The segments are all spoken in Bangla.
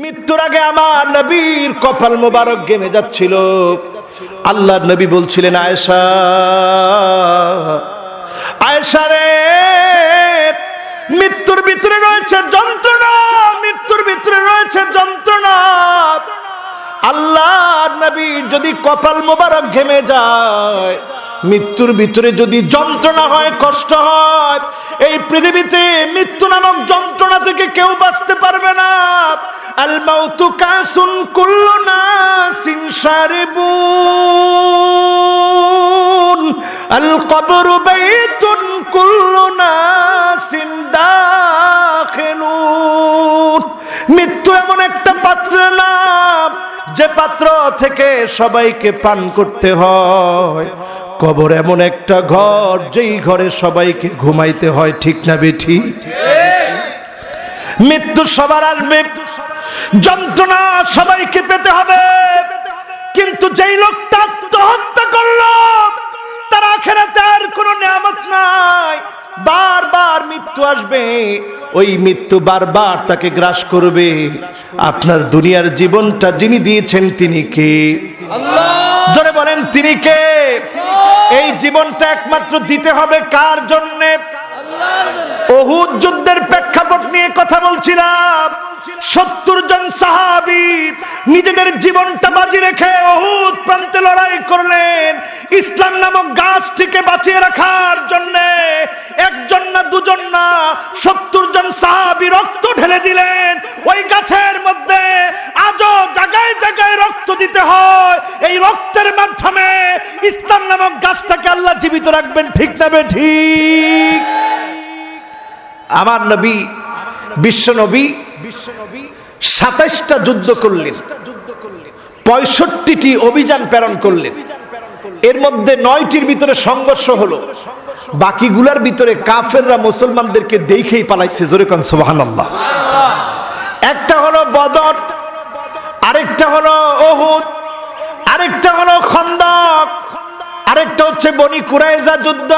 মৃত্যুর আগে আমার নবীর কপাল মোবারক ঘেমে যাচ্ছিল। আল্লাহর নবী বলছিলেন, আয়েশা, আয়েশা রে, মৃত্যুর ভিতরে রয়েছে যন্ত্রণা, মৃত্যুর ভিতরে রয়েছে যন্ত্রণা। আল্লাহর নবীর যদি কপাল মোবারক ঘেমে যায়, মৃত্যুর ভিতরে যদি যন্ত্রণা হয়, কষ্ট হয়, এই পৃথিবীতে মৃত্যু নামক যন্ত্রণা থেকে কেউ বাঁচতে পারবে না। আল মাউতু কাসুন কুল্লু নাসিন শারিবুন, আল কবরু বাইতুন কুল্লু নাসিন দাখিলুন। মৃত্যু এমন একটা পাত্রের নাম যে পাত্র থেকে সবাইকে পান করতে হয়। কবর এমন একটা ঘর যেই ঘরে সবাইকে ঘুমাইতে হয়। ঠিক না বেঠি? মৃত্যু সবার আসবে, যন্ত্রণা সবাইকে পেতে হবে। কিন্তু যেই লোকটা আত্মহত্যা করলো, তার আখিরাতে আর কোনো নিয়ামত নাই। বারবার মৃত্যু আসবে, ওই মৃত্যু বারবার তাকে গ্রাস করবে। আপনার দুনিয়ার জীবনটা যিনি দিয়েছেন তিনি কে? আল্লাহ। জোরে বলেন, তিনি কে? এই জীবনটা একমাত্র দিতে হবে কার জন্যে? উহুদ যুদ্ধের প্রেক্ষাপট নিয়ে কথা বলছিলাম। 70 জন সাহাবী নিজেদের জীবনটা বাজি রেখে উহুদ প্রান্তে লড়াই করলেন ইসলাম নামক গাছটিকে বাঁচিয়ে রাখার জন্য। একজন না, দুজন না, 70 জন সাহাবী রক্ত ঢেলে দিলেন ওই গাছের মধ্যে। আজও জায়গায় জায়গায় রক্ত দিতে হয়। এই রক্তের মাধ্যমে ইসলাম নামক গাছটাকে আল্লাহ জীবিত রাখবেন। ঠিক না ঠিক? আমার নবী, বিশ্ব নবী 27টা যুদ্ধ করলেন, 65টি অভিযান প্রেরণ করলেন। এর মধ্যে 9টির ভিতরে সংঘর্ষ হলো, বাকিগুলার ভিতরে কাফেররা মুসলমানদেরকে দেখেই পালাইছে। জোরে কোন সুবহানাল্লাহ। একটা হলো বদর, আরেকটা হলো উহুদ, আরেকটা হলো খন্দক, আরেকটা হচ্ছে বনি কুরাইজা যুদ্ধ,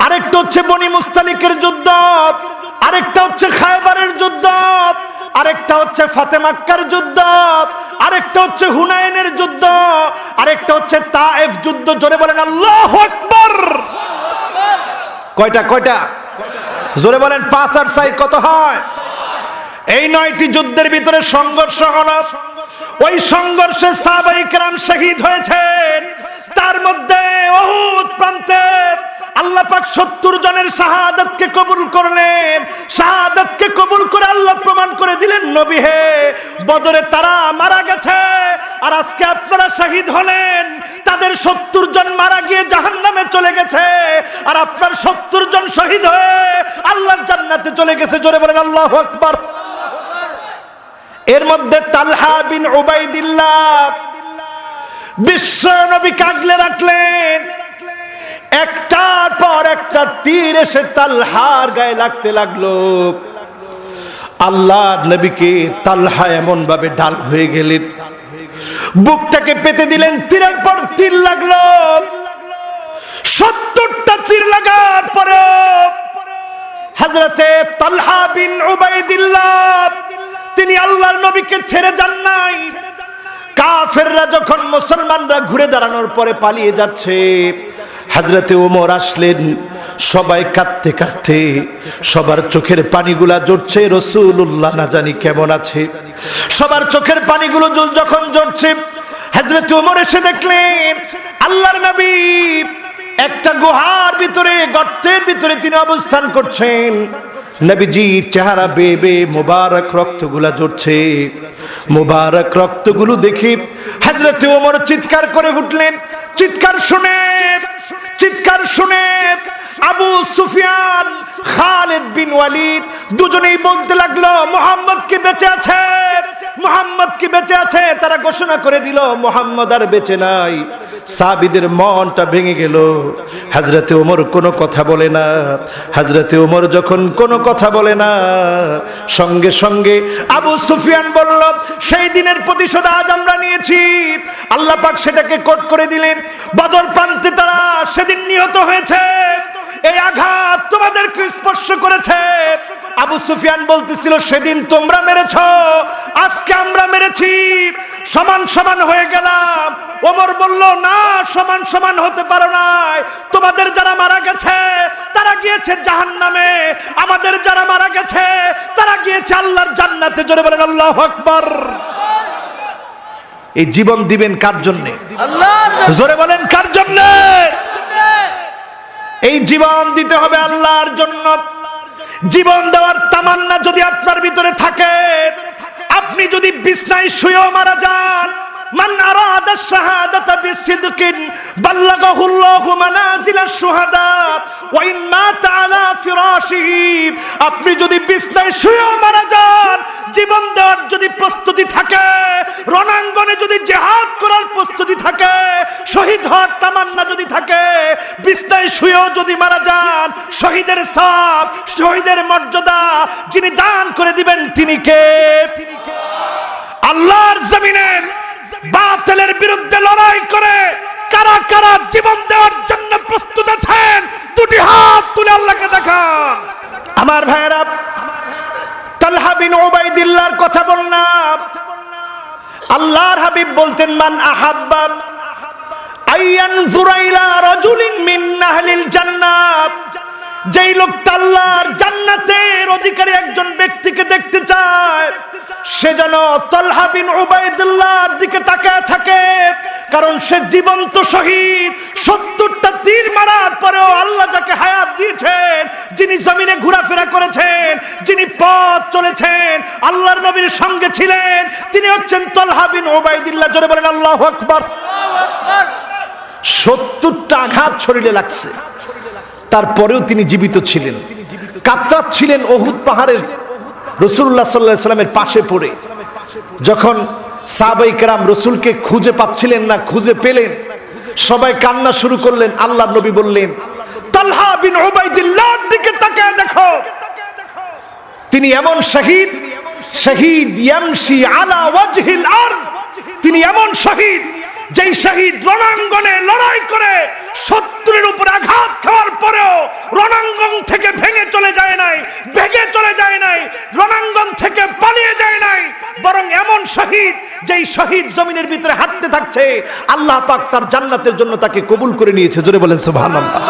আরেকটা হচ্ছে বনি মুস্তালিকের যুদ্ধ, আরেকটা হচ্ছে খায়বারের যুদ্ধ, আরেকটা হচ্ছে ফাতে মাক্কার যুদ্ধ, আরেকটা হচ্ছে হুনাইনের যুদ্ধ, আরেকটা হচ্ছে তায়েফ যুদ্ধ। জোরে বলেন আল্লাহু আকবার। কয়টা? কয়টা? জোরে বলেন। 5 আর 6 কত হয়? এই 9টি যুদ্ধের ভিতরে সংঘর্ষ হলো। ওই সংঘর্ষে সাহাবায়ে কেরাম শহীদ হয়েছেন। তার মধ্যে উহুদ প্রান্তে আল্লাহ পাক 70 জনের শাহাদাতকে কবুল করলেন। শাহাদাতকে কবুল করে আল্লাহ প্রমাণ করে দিলেন, নবী হে, বদরে তারা মারা গেছে, আর আজকে আপনারা শহীদ হলেন। তাদের 70 জন মারা গিয়ে জাহান্নামে চলে গেছে, আর আপনার 70 জন শহীদ হয়ে আল্লাহর জান্নাতে চলে গেছে। জোরে বলেন আল্লাহু আকবার। এর মধ্যে তালহা বিন উবাইদিল্লাহ বিশ্ব নবীকে আগলে রাখলেন। একটার পর একটা তীর এসে তালহার গায়ে লাগতে লাগলো। আল্লাহর নবীকে তালহা এমন ভাবে ঢাল হয়ে গেলেন, বুকটাকে পেতে দিলেন, তীরের পর তীর লাগলো। 70টা তীর লাগার পরে হযরতে তালহা বিন উবাইদিল্লাহ তিনি আল্লাহর নবীকে ছেড়ে যান নাই। কাফেররা যখন মুসলমানরা ঘুরে দাঁড়ানোর পরে পালিয়ে যাচ্ছে, হযরতে ওমর আসলেন। সবাই কাঁদতে কাঁদতে সবার চোখের পানিগুলা ঝরছে, রাসূলুল্লাহ না জানি কেমন আছে। সবার চোখের পানিগুলো যখন ঝরছে, হযরতে ওমর এসে দেখলেন আল্লাহর নবী একটা গুহার ভিতরে, গর্তের ভিতরে তিনি অবস্থান করছেন। নবীজির চেহারা বেয়ে বেয়ে মোবারক রক্তগুলা ঝরছে। মোবারক রক্তগুলো দেখে হযরতে ওমর চিৎকার করে উঠলেন। চিৎকার শুনে আবু সুফিয়ান, খালিদ বিন ওয়ালিদ দুজনেই বলতে লাগলো, মুহাম্মদ কি বেঁচে আছে? মুহাম্মদ কি বেঁচে আছে? তারা ঘোষণা করে দিল মুহাম্মদ আর বেঁচে নাই। সাহাবীদের মনটা ভেঙে গেল। হযরতে ওমর কোনো কথা বলে না। হযরতে ওমর যখন কোনো কথা বলে না, সঙ্গে সঙ্গে আবু সুফিয়ান বলল, সেই দিনের প্রতিশোধ আজ আমরা নিয়েছি। আল্লাহ পাক সেটাকে কোট করে দিলেন। বদর প্রান্তে তারা সেদিন নিহত হয়েছে। এই আঘাত তোমাদেরকে স্পর্শ করেছে। আবু সুফিয়ান বলতেছিল, সেদিন তোমরা মেরেছো, আজকে করেছি, সমান সমান হয়ে গেলাম। ওমর বলল, না, সমান সমান হতে পারো নাই। তোমাদের যারা মারা গেছে তারা গিয়েছে জাহান্নামে, আমাদের যারা মারা গেছে তারা গিয়েছে আল্লাহর জান্নাতে। জোরে বলেন আল্লাহু আকবার। এই জীবন দিবেন কার জন্য? জোরে বলেন কার জন্য? এই জীবন দিতে হবে আল্লাহর জন্য। জীবন দেওয়ার তামান্না যদি আপনার ভিতরে থাকে, আপনি যদি বিছনায় শুয়েও মারা যান, মান আরাদা শাহাদাতা বিসিদকিন বাল্লাগাহু আল্লাহু মানাজিলাশ শুহাদা ওয়া ইন মাতা আলা ফিরাশিহি। আপনি যদি বিছনায় শুয়েও মারা যান, জীবন দেওয়ার যদি প্রস্তুতি থাকে, রণাঙ্গনে যদি জিহাদ করার প্রস্তুতি থাকে, শহীদ হওয়ার তামান্না যদি থাকে, বিছনায় শুয়েও যদি মারা যান, শহীদের সওয়াব, শহীদের মর্যাদা যিনি দান করে দিবেন তিনি কে? আল্লাহর জমিনে বাতিলের বিরুদ্ধে লড়াই করে কারা কারা জীবন দেওয়ার জন্য প্রস্তুত আছেন? দুটি হাত তুলে আল্লাহকে দেখান। আমার ভাইরা, তালহা বিন উবাইদিল্লাহর কথা বললাম। আল্লাহর হাবিব বলতেন, মান আহাব্বা আইয়ানজুরা ইলা রাজুলিন মিন আহলিল জান্নাহ, যেই লোকটা আল্লাহর জান্নাতের অধিকারী একজন ব্যক্তিকে দেখতে চায়, সে যেন তালহা বিন উবাইদুল্লাহর দিকে তাকায় থাকে। কারণ সে জীবন্ত শহীদ। 70টা তীর মারার পরেও আল্লাহ যাকে হায়াত দিয়েছেন, যিনি জমিনে ঘোরাফেরা করেছেন, যিনি পথ চলেছেন, আল্লাহর নবীর সঙ্গে ছিলেন, তিনি হচ্ছেন তালহা বিন উবাইদুল্লাহ। জোরে বলেন আল্লাহু আকবার। 70টা আঘাত শরীরে লাগছে, তারপরেও তিনি জীবিত ছিলেন। কাতরাচ্ছিলেন উহুদ পাহাড়ের রাসূলুল্লাহ সাল্লাল্লাহু আলাইহি ওয়াসাল্লামের পাশে পড়ে। যখন সাহাবায়ে কেরাম রাসূলকে খুঁজে পাচ্ছিলেন না, খুঁজে পেলেন, সবাই কান্না শুরু করলেন। আল্লাহর নবী বললেন, তালহা বিন উবাইদুল্লাহর দিকে তাকায় দেখো, তিনি এমন শহীদ, শহীদ ইয়ামশি আলা ওয়াজহিল আরদ, তিনি এমন শহীদ যেই শহীদ রণাঙ্গনে লড়াই করে শত্রুর উপর আঘাত খাওয়ার পরেও রণাঙ্গন থেকে ভেঙে চলে যায় নাই, ভেঙে চলে যায় নাই, রণাঙ্গন থেকে পালিয়ে যায় নাই, বরং এমন শহীদ যেই শহীদ জমিনের ভিতরে হাঁটতে থাকছে, আল্লাহ পাক তার জান্নাতের জন্য তাকে কবুল করে নিয়েছে। জোরে বলেন সুবহানাল্লাহ।